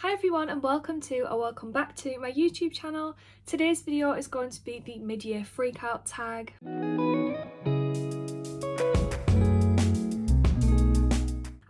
Hi everyone and welcome back to my YouTube channel. Today's video is going to be the mid-year freakout tag.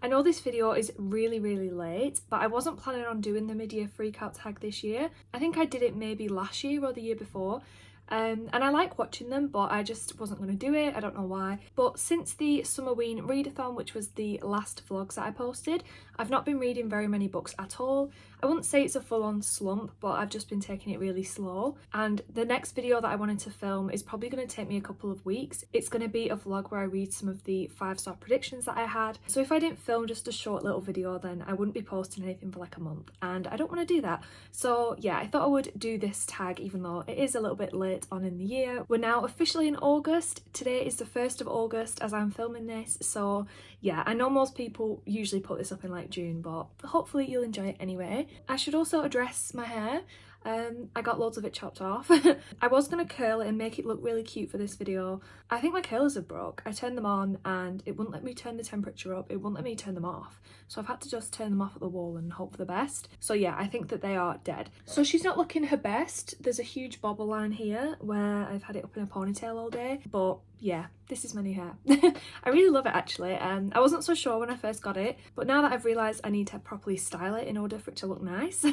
I know this video is really late, but I wasn't planning on doing the mid-year freakout tag this year. I think I did it maybe last year or the year before. And I like watching them, but I just wasn't going to do it. I don't know why. But since the Summerween readathon, which was the last vlogs that I posted, I've not been reading very many books at all. I wouldn't say it's a full-on slump, but I've just been taking it really slow. And the next video that I wanted to film is probably going to take me a couple of weeks. It's going to be a vlog where I read some of the 5-star predictions that I had. So if I didn't film just a short little video, then I wouldn't be posting anything for like a month. And I don't want to do that. So yeah, I thought I would do this tag even though it is a little bit late on in the year. We're now officially in August. Today is the 1st of August as I'm filming this, so yeah, I know most people usually put this up in like June, but hopefully you'll enjoy it anyway. I should also address my hair. I got loads of it chopped off. I was going to curl it and make it look really cute for this video. I think my curlers are broke. I turned them on and it wouldn't let me turn the temperature up. It wouldn't let me turn them off. So I've had to just turn them off at the wall and hope for the best. So yeah, I think that they are dead. So she's not looking her best. There's a huge bobble line here where I've had it up in a ponytail all day. But yeah, this is my new hair. I really love it actually. I wasn't so sure when I first got it, but now that I've realised I need to properly style it in order for it to look nice,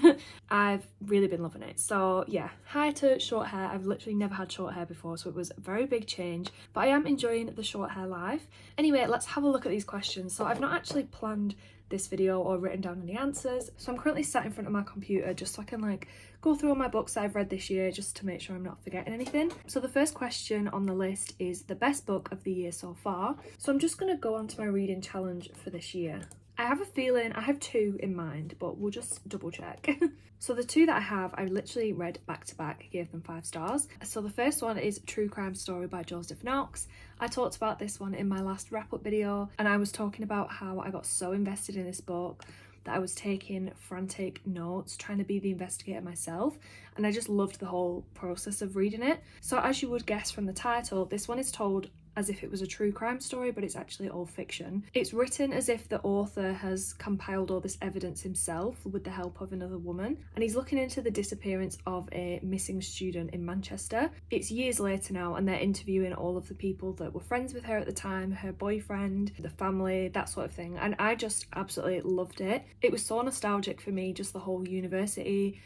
I've really been loving it. So yeah, hi to short hair. I've literally never had short hair before, so it was a very big change, but I am enjoying the short hair life. Anyway, let's have a look at these questions. So I've not actually planned this video or written down any answers, so I'm currently sat in front of my computer just so I can like go through all my books that I've read this year just to make sure I'm not forgetting anything. So the first question on the list is the best book of the year so far. So I'm just going to go on to my reading challenge for this year. I have a feeling I have 2 in mind, but we'll just double check. So the 2 that I have, I literally read back to back, gave them 5 stars. So the first one is True Crime Story by Joseph Knox. I talked about this one in my last wrap-up video, and I was talking about how I got so invested in this book that I was taking frantic notes, trying to be the investigator myself, and I just loved the whole process of reading it. So as you would guess from the title, this one is told as if it was a true crime story, but it's actually all fiction. It's written as if the author has compiled all this evidence himself with the help of another woman, and he's looking into the disappearance of a missing student in Manchester. It's years later now, and they're interviewing all of the people that were friends with her at the time, her boyfriend, the family, that sort of thing, and I just absolutely loved it. It was so nostalgic for me, just the whole university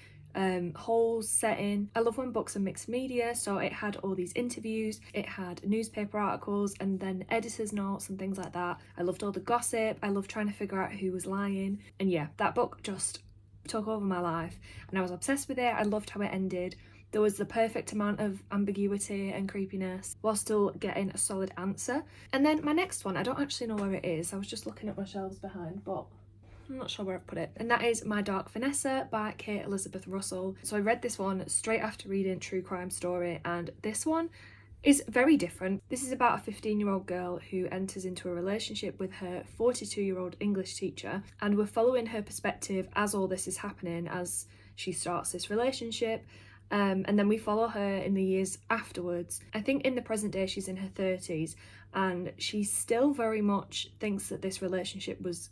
whole setting. I love when books are mixed media, so it had all these interviews, it had newspaper articles, and then editor's notes and things like that. I loved all the gossip, I loved trying to figure out who was lying, and yeah, that book just took over my life and I was obsessed with it. I loved how it ended. There was the perfect amount of ambiguity and creepiness while still getting a solid answer. And then my next one, I don't actually know where it is, I was just looking at my shelves behind, but I'm not sure where I've put it. And that is My Dark Vanessa by Kate Elizabeth Russell. So I read this one straight after reading True Crime Story, and this one is very different. This is about a 15-year-old girl who enters into a relationship with her 42-year-old English teacher, and we're following her perspective as all this is happening, as she starts this relationship. And then we follow her in the years afterwards. I think in the present day she's in her 30s, and she still very much thinks that this relationship was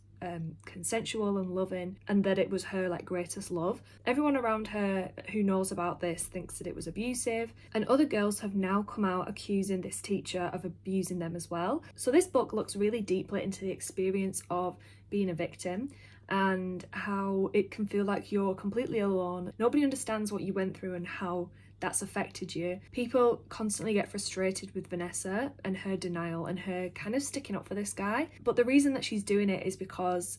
consensual and loving, and that it was her like greatest love. Everyone around her who knows about this thinks that it was abusive, and other girls have now come out accusing this teacher of abusing them as well. So this book looks really deeply into the experience of being a victim and how it can feel like you're completely alone. Nobody understands what you went through and how that's affected you. People constantly get frustrated with Vanessa and her denial and her kind of sticking up for this guy, but the reason that she's doing it is because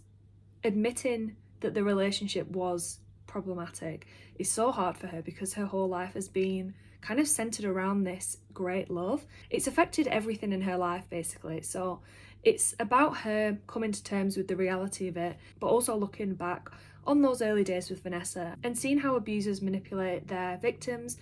admitting that the relationship was problematic is so hard for her, because her whole life has been kind of centered around this great love. It's affected everything in her life basically, so it's about her coming to terms with the reality of it, but also looking back on those early days with Vanessa and seeing how abusers manipulate their victims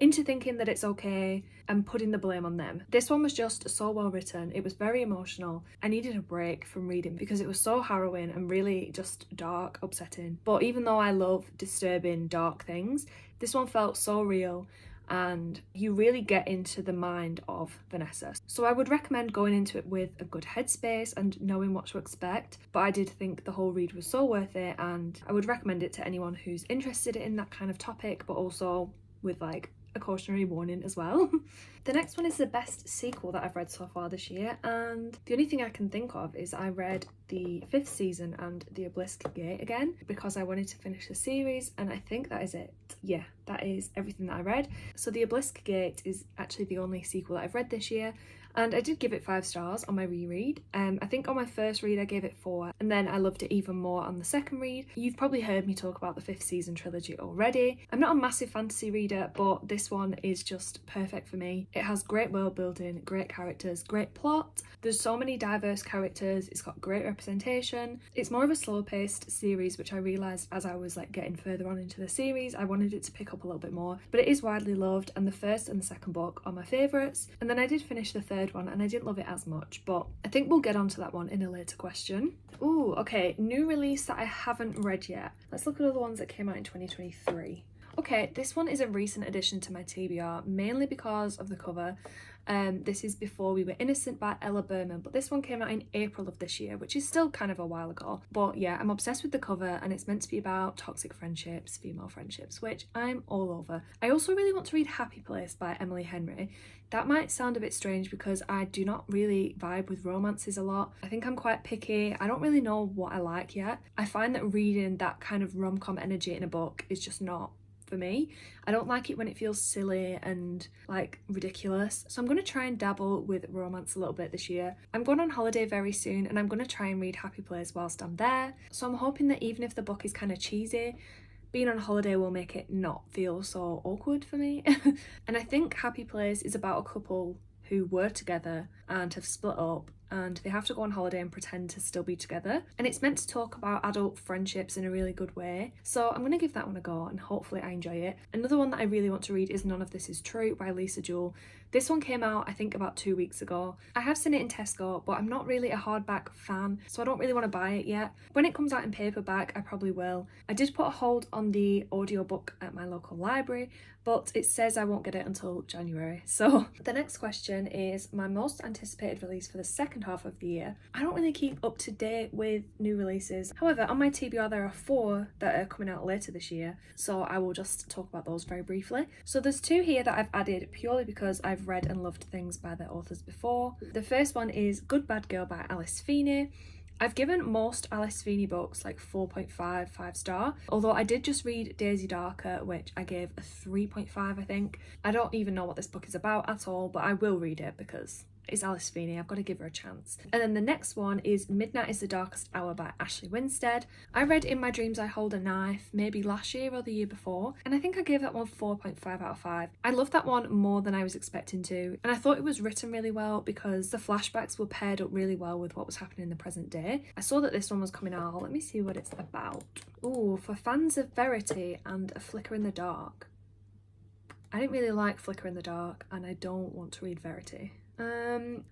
into thinking that it's okay and putting the blame on them. This one was just so well written. It was very emotional. I needed a break from reading because it was so harrowing and really just dark, upsetting. But even though I love disturbing, dark things, this one felt so real, and you really get into the mind of Vanessa. So I would recommend going into it with a good headspace and knowing what to expect, but I did think the whole read was so worth it, and I would recommend it to anyone who's interested in that kind of topic, but also with like a cautionary warning as well. The next one is the best sequel that I've read so far this year, and the only thing I can think of is I read the 5th season and The Obelisk Gate again because I wanted to finish the series, and I think that is it. Yeah, that is everything that I read. So The Obelisk Gate is actually the only sequel that I've read this year, and I did give it 5 stars on my reread. I think on my first read I gave it 4, and then I loved it even more on the second read. You've probably heard me talk about the 5th season trilogy already. I'm not a massive fantasy reader, but this one is just perfect for me. It has great world building, great characters, great plot. There's so many diverse characters, it's got great representation. It's more of a slow paced series, which I realised as I was like getting further on into the series. I wanted it to pick up a little bit more, but it is widely loved, and the first and the second book are my favourites. And then I did finish the third one and I didn't love it as much, but I think we'll get onto that one in a later question. Ooh, okay, new release that I haven't read yet. Let's look at all the ones that came out in 2023. Okay, this one is a recent addition to my TBR, mainly because of the cover. This is Before We Were Innocent by Ella Berman, but this one came out in April of this year, which is still kind of a while ago. But yeah, I'm obsessed with the cover, and it's meant to be about toxic friendships, female friendships, which I'm all over. I also really want to read Happy Place by Emily Henry. That might sound a bit strange because I do not really vibe with romances a lot. I think I'm quite picky. I don't really know what I like yet. I find that reading that kind of rom-com energy in a book is just not for me. I don't like it when it feels silly and like ridiculous, so I'm going to try and dabble with romance a little bit this year. I'm going on holiday very soon and I'm going to try and read Happy Place whilst I'm there, so I'm hoping that even if the book is kind of cheesy, being on holiday will make it not feel so awkward for me. And I think Happy Place is about a couple who were together and have split up, and they have to go on holiday and pretend to still be together, and it's meant to talk about adult friendships in a really good way, so I'm going to give that one a go and hopefully I enjoy it. Another one that I really want to read is None of This Is True by Lisa Jewell. This one came out I think about 2 weeks ago. I have seen it in Tesco, but I'm not really a hardback fan, so I don't really want to buy it yet. When it comes out in paperback I probably will. I did put a hold on the audiobook at my local library, but it says I won't get it until January. So the next question is my most anticipated release for the second half of the year. I don't really keep up to date with new releases. However, on my TBR there are 4 that are coming out later this year, so I will just talk about those very briefly. So there's 2 here that I've added purely because I've read and loved things by their authors before. The first one is Good Bad Girl by Alice Feeney. I've given most Alice Feeney books like 4.5, 5 star, although I did just read Daisy Darker, which I gave a 3.5 I think. I don't even know what this book is about at all, but I will read it because it's Alice Feeney, I've got to give her a chance. And then the next one is Midnight is the Darkest Hour by Ashley Winstead. I read In My Dreams I Hold a Knife maybe last year or the year before, and I think I gave that one 4.5 out of 5. I loved that one more than I was expecting to, and I thought it was written really well because the flashbacks were paired up really well with what was happening in the present day. I saw that this one was coming out. Let me see what it's about. Ooh, for fans of Verity and A Flicker in the Dark. I didn't really like Flicker in the Dark, and I don't want to read Verity.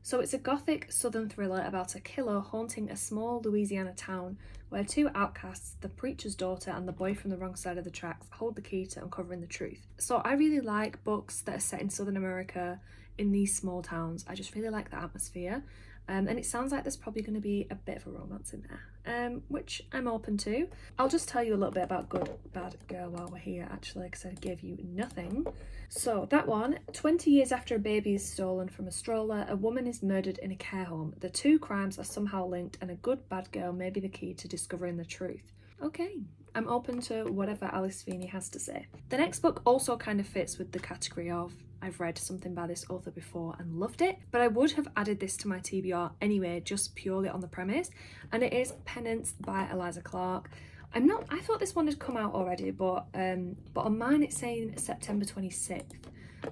So it's a gothic southern thriller about a killer haunting a small Louisiana town where 2 outcasts, the preacher's daughter and the boy from the wrong side of the tracks, hold the key to uncovering the truth. So I really like books that are set in Southern America in these small towns. I just really like the atmosphere. And it sounds like there's probably going to be a bit of a romance in there, which I'm open to. I'll just tell you a little bit about Good Bad Girl while we're here, actually, because I gave you nothing. So that one, 20 years after a baby is stolen from a stroller, a woman is murdered in a care home. The 2 crimes are somehow linked, and a good bad girl may be the key to discovering the truth. Okay, I'm open to whatever Alice Feeney has to say. The next book also kind of fits with the category of I've read something by this author before and loved it, but I would have added this to my TBR anyway, just purely on the premise, and it is Penance by Eliza Clark. I thought this one had come out already, but on mine it's saying September 26th.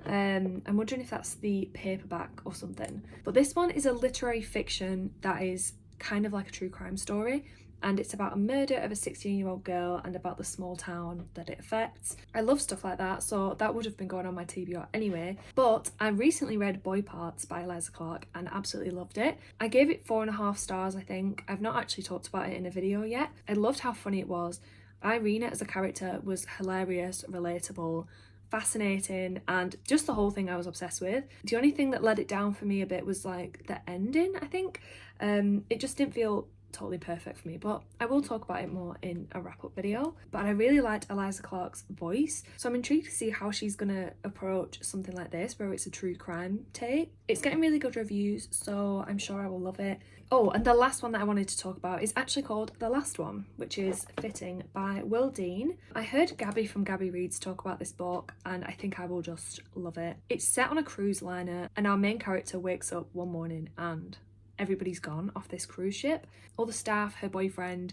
I'm wondering if that's the paperback or something. But this one is a literary fiction that is kind of like a true crime story, and it's about a murder of a 16-year-old girl and about the small town that it affects. I love stuff like that, so that would have been going on my TBR anyway. But I recently read Boy Parts by Eliza Clark and absolutely loved it. I gave it 4.5 stars, I think. I've not actually talked about it in a video yet. I loved how funny it was. Irina as a character was hilarious, relatable, fascinating, and just the whole thing I was obsessed with. The only thing that let it down for me a bit was like the ending, I think. It just didn't feel totally perfect for me, but I will talk about it more in a wrap-up video. But I really liked Eliza Clark's voice, so I'm intrigued to see how she's gonna approach something like this where it's a true crime take. It's getting really good reviews, so I'm sure I will love it. Oh, and the last one that I wanted to talk about is actually called The Last One, which is Fitting by Will Dean. I heard Gabby from Gabby Reads talk about this book, and I think I will just love it. It's set on a cruise liner, and our main character wakes up one morning and everybody's gone off this cruise ship. All the staff, her boyfriend,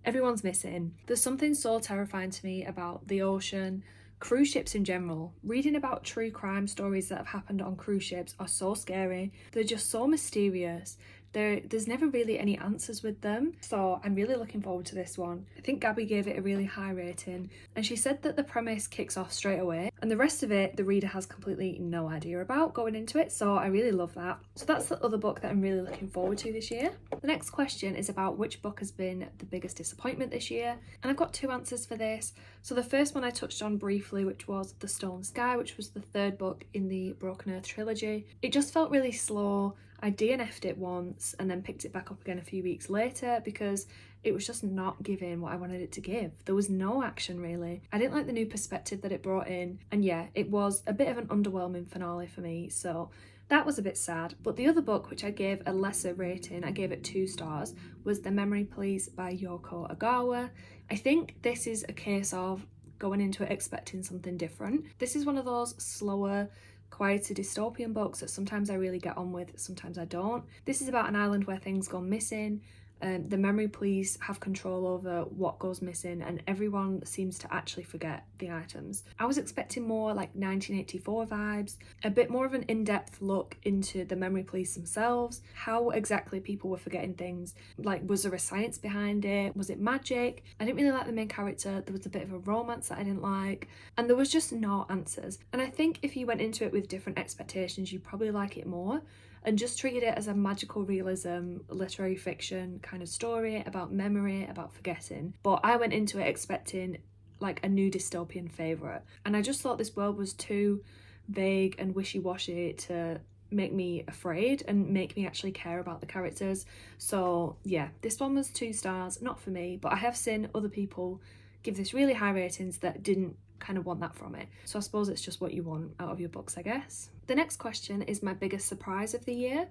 everyone's missing. There's something so terrifying to me about the ocean, cruise ships in general. Reading about true crime stories that have happened on cruise ships are so scary. They're just so mysterious. There's never really any answers with them, so I'm really looking forward to this one. I think Gabby gave it a really high rating, and she said that the premise kicks off straight away, and the rest of it the reader has completely no idea about going into it, so I really love that. So that's the other book that I'm really looking forward to this year. The next question is about which book has been the biggest disappointment this year, and I've got two answers for this. So the first one I touched on briefly, which was The Stone Sky, which was the third book in the Broken Earth trilogy. It just felt really slow. I DNF'd it once and then picked it back up again a few weeks later because it was just not giving what I wanted it to give. There was no action really. I didn't like the new perspective that it brought in, and yeah, it was a bit of an underwhelming finale for me, so that was a bit sad. But the other book, which I gave a lesser rating, I gave it 2 stars, was The Memory Police by Yoko Agawa. I think this is a case of going into it expecting something different. This is one of those slower, quieter dystopian books that sometimes I really get on with, sometimes I don't. This is about an island where things go missing. The memory police have control over what goes missing, and everyone seems to actually forget the items. I was expecting more like 1984 vibes, a bit more of an in-depth look into the memory police themselves, how exactly people were forgetting things. Like, was there a science behind it? Was it magic? I didn't really like the main character. There was a bit of a romance that I didn't like, and there was just no answers. And I think if you went into it with different expectations, you'd probably like it more, and just treated it as a magical realism, literary fiction kind of story about memory, about forgetting. But I went into it expecting like a new dystopian favourite, and I just thought this world was too vague and wishy-washy to make me afraid and make me actually care about the characters. So yeah, this one was 2 stars, not for me, but I have seen other people give this really high ratings that didn't kind of want that from it. So I suppose it's just what you want out of your books, I guess. The next question is my biggest surprise of the year,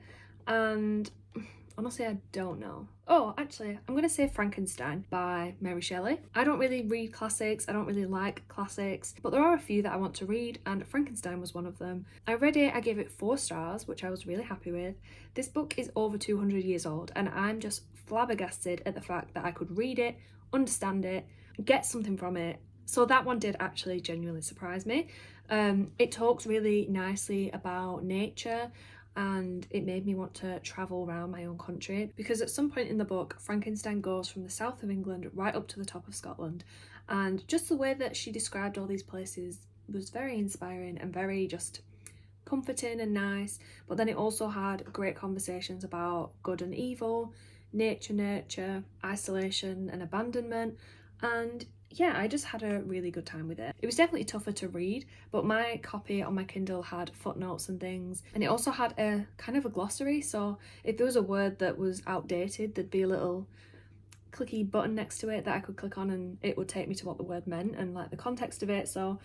and honestly I don't know. Oh, actually, I'm gonna say Frankenstein by Mary Shelley. I don't really read classics, I don't really like classics, but there are a few that I want to read, and Frankenstein was one of them. I read it, I gave it 4 stars, which I was really happy with. This book is over 200 years old, and I'm just flabbergasted at the fact that I could read it, understand it, get something from it. So that one did actually genuinely surprise me. It talks really nicely about nature, and it made me want to travel around my own country, because at some point in the book Frankenstein goes from the south of England right up to the top of Scotland, and just the way that she described all these places was very inspiring and very just comforting and nice. But then it also had great conversations about good and evil, nature, nurture, isolation and abandonment, and yeah, I just had a really good time with it. It was definitely tougher to read, but my copy on my Kindle had footnotes and things, and it also had a kind of a glossary, so if there was a word that was outdated, there'd be a little clicky button next to it that I could click on and it would take me to what the word meant and like the context of it, so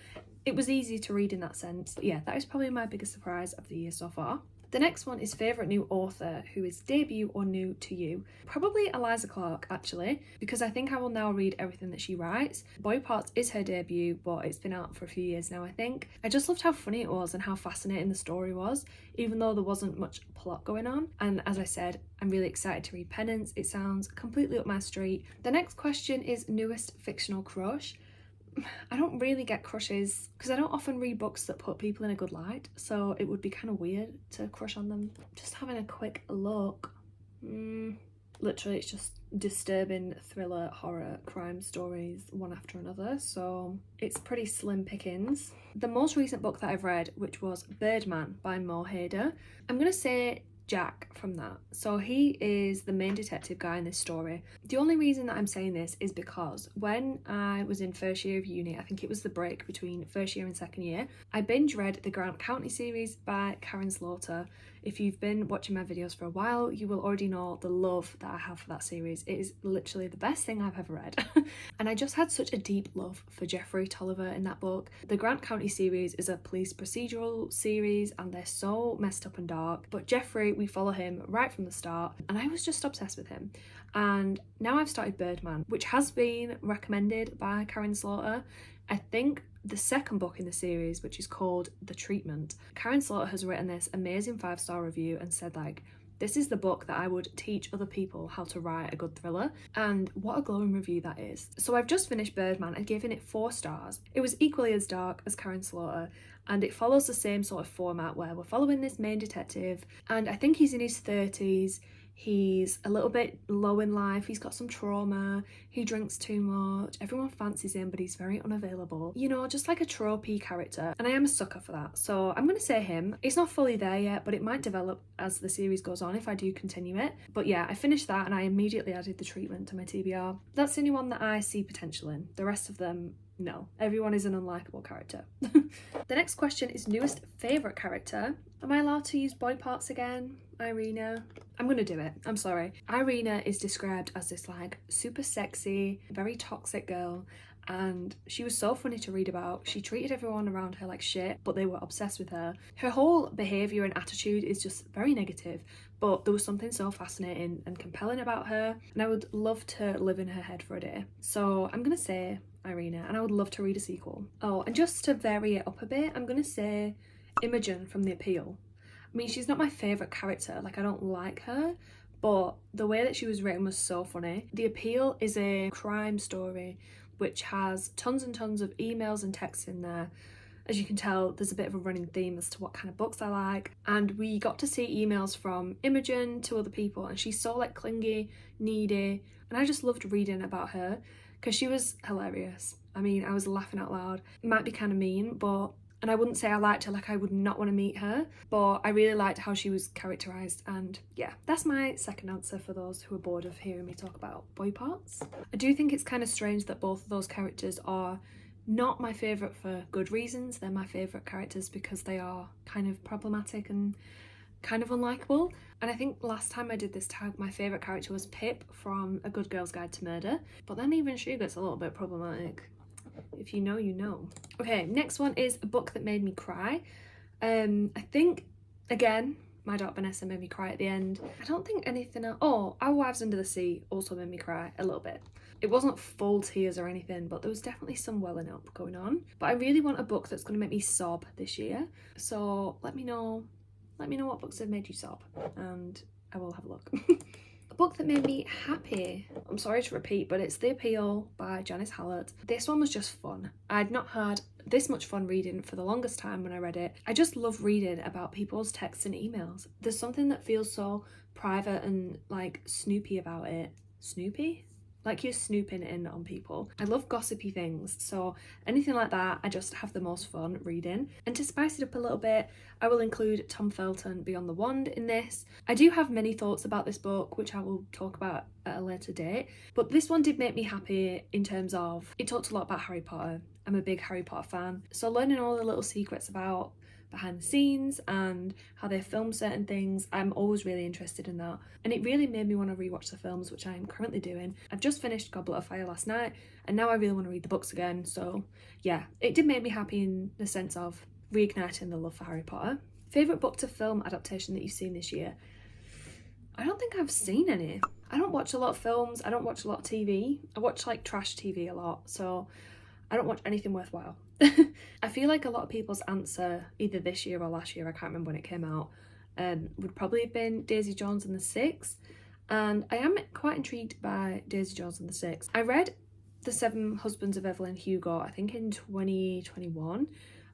it was easy to read in that sense. But yeah, that is probably my biggest surprise of the year so far. The next one is favourite new author who is debut or new to you. Probably Eliza Clark, actually, because I think I will now read everything that she writes. Boy Parts is her debut, but it's been out for a few years now, I think. I just loved how funny it was and how fascinating the story was, even though there wasn't much plot going on. And as I said, I'm really excited to read Penance. It sounds completely up my street. The next question is newest fictional crush. I don't really get crushes because I don't often read books that put people in a good light, so it would be kind of weird to crush on them. Just having a quick look. Literally it's just disturbing thriller, horror, crime stories one after another, so it's pretty slim pickings. The most recent book that I've read, which was Birdman by Mo Hader, I'm gonna say Jack from that. So he is the main detective guy in this story. The only reason that I'm saying this is because when I was in first year of uni, I think it was the break between first year and second year, I binge read the Grant County series by Karen Slaughter. If you've been watching my videos for a while, you will already know the love that I have for that series. It is literally the best thing I've ever read. And I just had such a deep love for Jeffrey Tolliver in that book. The Grant County series is a police procedural series and they're so messed up and dark. But Jeffrey, we follow him right from the start and I was just obsessed with him. And now I've started Birdman, which has been recommended by Karen Slaughter. I think the second book in the series, which is called The Treatment. Karen Slaughter has written this amazing 5-star review and said, like, this is the book that I would teach other people how to write a good thriller. And what a glowing review that is. So I've just finished Birdman and given it 4 stars. It was equally as dark as Karen Slaughter and it follows the same sort of format where we're following this main detective and I think he's in his 30s. He's a little bit low in life, he's got some trauma, he drinks too much, everyone fancies him but he's very unavailable. You know, just like a tropey character, and I am a sucker for that. So I'm gonna say him. It's not fully there yet, but it might develop as the series goes on if I do continue it. But yeah, I finished that and I immediately added The Treatment to my TBR. That's the only one that I see potential in. The rest of them, no. Everyone is an unlikable character. The next question is newest favourite character. Am I allowed to use boy parts again? Irina. I'm gonna do it. I'm sorry. Irina is described as this like super sexy, very toxic girl, and she was so funny to read about. She treated everyone around her like shit, but they were obsessed with her. Her whole behaviour and attitude is just very negative, but there was something so fascinating and compelling about her, and I would love to live in her head for a day. So I'm gonna say Irina, and I would love to read a sequel. Oh, and just to vary it up a bit, I'm gonna say Imogen from The Appeal. I mean, she's not my favourite character, like I don't like her, but the way that she was written was so funny. The Appeal is a crime story which has tons and tons of emails and texts in there. As you can tell, there's a bit of a running theme as to what kind of books I like, and we got to see emails from Imogen to other people and she's so like clingy, needy, and I just loved reading about her because she was hilarious. I mean, I was laughing out loud. It might be kind of mean, and I wouldn't say I liked her, like I would not want to meet her, but I really liked how she was characterised, and yeah, that's my second answer for those who are bored of hearing me talk about boy parts. I do think it's kind of strange that both of those characters are not my favourite for good reasons. They're my favourite characters because they are kind of problematic and kind of unlikable. And I think last time I did this tag, my favourite character was Pip from A Good Girl's Guide to Murder, but then even she gets a little bit problematic. If you know, you know. Okay, next one is a book that made me cry. I think, again, my daughter Vanessa made me cry at the end. I don't think anything else. Oh, Our Wives Under the Sea also made me cry a little bit. It wasn't full tears or anything, but there was definitely some welling up going on. But I really want a book that's going to make me sob this year. So let me know what books have made you sob and I will have a look. A book that made me happy, I'm sorry to repeat, but it's The Appeal by Janice Hallett. This one was just fun. I'd not had this much fun reading for the longest time when I read it. I just love reading about people's texts and emails. There's something that feels so private and like snoopy about it. Snoopy? Like you're snooping in on people. I love gossipy things, so anything like that I just have the most fun reading. And to spice it up a little bit, I will include Tom Felton Beyond the Wand in this. I do have many thoughts about this book which I will talk about at a later date, but this one did make me happy in terms of it talked a lot about Harry Potter. I'm a big Harry Potter fan, so learning all the little secrets about behind the scenes and how they film certain things, I'm always really interested in that, and it really made me want to rewatch the films, which I am currently doing. I've just finished Goblet of Fire last night and now I really want to read the books again, so yeah, it did make me happy in the sense of reigniting the love for Harry Potter. Favourite book to film adaptation that you've seen this year? I don't think I've seen any. I don't watch a lot of films, I don't watch a lot of TV. I watch like trash TV a lot, so I don't watch anything worthwhile. I feel like a lot of people's answer, either this year or last year, I can't remember when it came out, would probably have been Daisy Jones and the Six, and I am quite intrigued by Daisy Jones and the Six. I read The Seven Husbands of Evelyn Hugo, I think in 2021,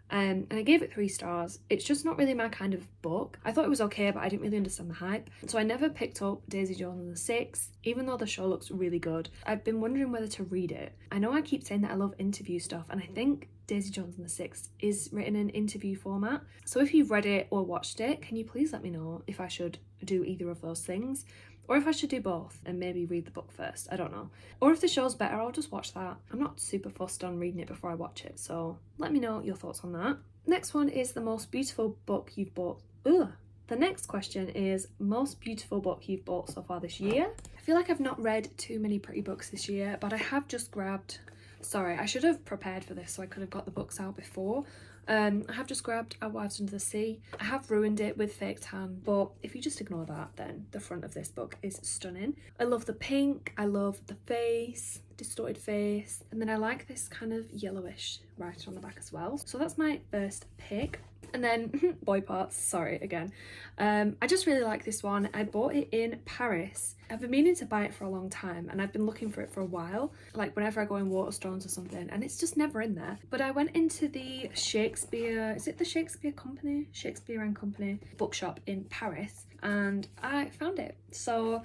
And I gave it 3 stars. It's just not really my kind of book. I thought it was okay, but I didn't really understand the hype. So I never picked up Daisy Jones and the Six, even though the show looks really good. I've been wondering whether to read it. I know I keep saying that I love interview stuff, and I think Daisy Jones and the Six is written in interview format. So if you've read it or watched it, can you please let me know if I should do either of those things? Or if I should do both and maybe read the book first, I don't know. Or if the show's better, I'll just watch that. I'm not super fussed on reading it before I watch it, so let me know your thoughts on that. Next one is the most beautiful book you've bought. Ugh. The next question is most beautiful book you've bought so far this year. I feel like I've not read too many pretty books this year, but I have just grabbed... Sorry, I should have prepared for this so I could have got the books out before. I have just grabbed Our Wives Under the Sea. I have ruined it with fake tan, but if you just ignore that, then the front of this book is stunning. I love the pink, I love the face, distorted face, and then I like this kind of yellowish writer on the back as well. So that's my first pick. And then boy parts, sorry again. I just really like this one. I bought it in Paris. I've been meaning to buy it for a long time, and I've been looking for it for a while, like whenever I go in Waterstones or something, and it's just never in there. But I went into the Shakespeare, is it the Shakespeare Company? Shakespeare and Company bookshop in Paris, and I found it. So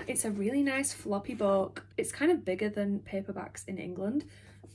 it's a really nice floppy book. It's kind of bigger than paperbacks in England,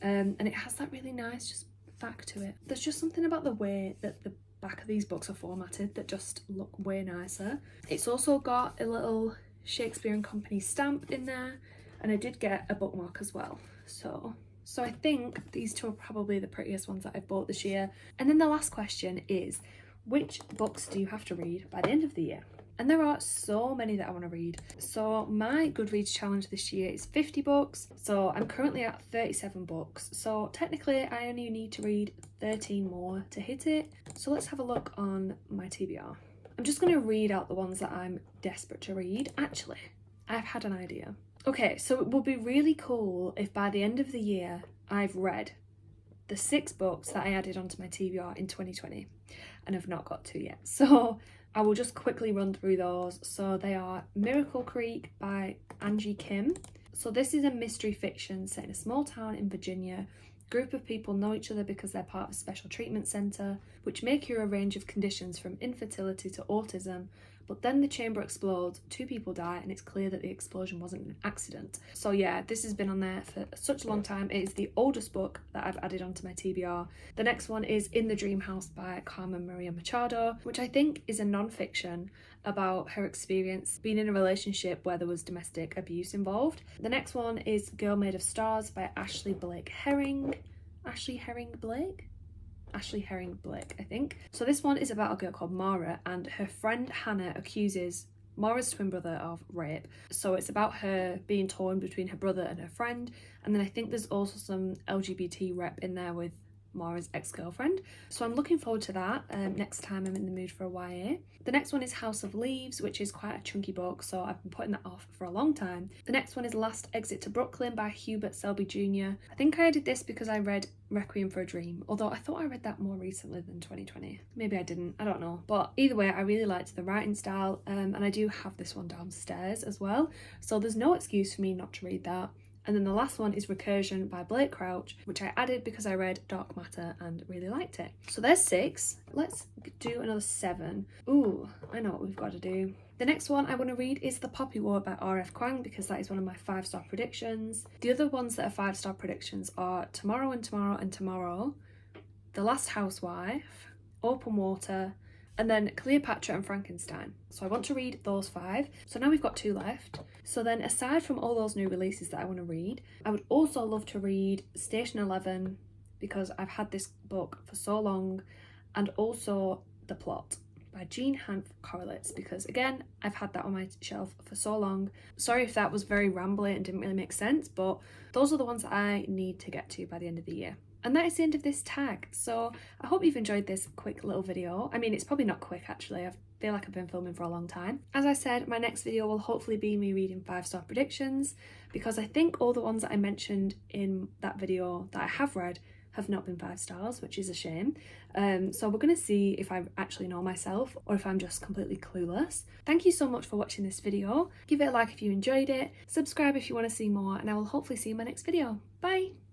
and it has that really nice just back to it. There's just something about the way that the back of these books are formatted that just look way nicer. It's also got a little Shakespeare and Company stamp in there, and I did get a bookmark as well. So I think these two are probably the prettiest ones that I've bought this year. And then the last question is, which books do you have to read by the end of the year? And there are so many that I want to read. So my Goodreads challenge this year is 50 books. So I'm currently at 37 books. So technically I only need to read 13 more to hit it. So let's have a look on my TBR. I'm just going to read out the ones that I'm desperate to read. Actually, I've had an idea. Okay, so it would be really cool if by the end of the year I've read the 6 books that I added onto my TBR in 2020 and have not got to yet. So I will just quickly run through those. So they are Miracle Creek by Angie Kim. So this is a mystery fiction set in a small town in Virginia. A group of people know each other because they're part of a special treatment centre, which may cure a range of conditions from infertility to autism. But then the chamber explodes, 2 people die, and it's clear that the explosion wasn't an accident. So yeah, this has been on there for such a long time. It is the oldest book that I've added onto my TBR. The next one is In the Dream House by Carmen Maria Machado, which I think is a non-fiction about her experience being in a relationship where there was domestic abuse involved. The next one is Girl Made of Stars by Ashley Herring Blake, I think. So this one is about a girl called Mara, and her friend Hannah accuses Mara's twin brother of rape. So it's about her being torn between her brother and her friend, and then I think there's also some LGBT rep in there with Mara's ex-girlfriend. So I'm looking forward to that next time I'm in the mood for a YA. The next one is House of Leaves, which is quite a chunky book, so I've been putting that off for a long time. The next one is Last Exit to Brooklyn by Hubert Selby Jr. I think I did this because I read Requiem for a Dream, although I thought I read that more recently than 2020. Maybe I didn't, I don't know. But either way, I really liked the writing style, and I do have this one downstairs as well, so there's no excuse for me not to read that. And then the last one is Recursion by Blake Crouch, which I added because I read Dark Matter and really liked it. So there's 6. Let's do another 7. Ooh, I know what we've got to do. The next one I want to read is The Poppy War by R.F. Kuang, because that is one of my 5-star predictions. The other ones that are 5-star predictions are Tomorrow and Tomorrow and Tomorrow, The Last Housewife, Open Water, and then Cleopatra and Frankenstein. So I want to read those 5. So now we've got 2 left. So then aside from all those new releases that I want to read, I would also love to read Station 11, because I've had this book for so long, and also The Plot by Jean Hanff Correlates, because again, I've had that on my shelf for so long. Sorry if that was very rambly and didn't really make sense, but those are the ones that I need to get to by the end of the year. And that is the end of this tag. So I hope you've enjoyed this quick little video. I mean, it's probably not quick actually. I feel like I've been filming for a long time. As I said, my next video will hopefully be me reading 5-star predictions, because I think all the ones that I mentioned in that video that I have read have not been 5 stars, which is a shame. So we're going to see if I actually know myself or if I'm just completely clueless. Thank you so much for watching this video. Give it a like if you enjoyed it, subscribe if you want to see more, and I will hopefully see you in my next video. Bye!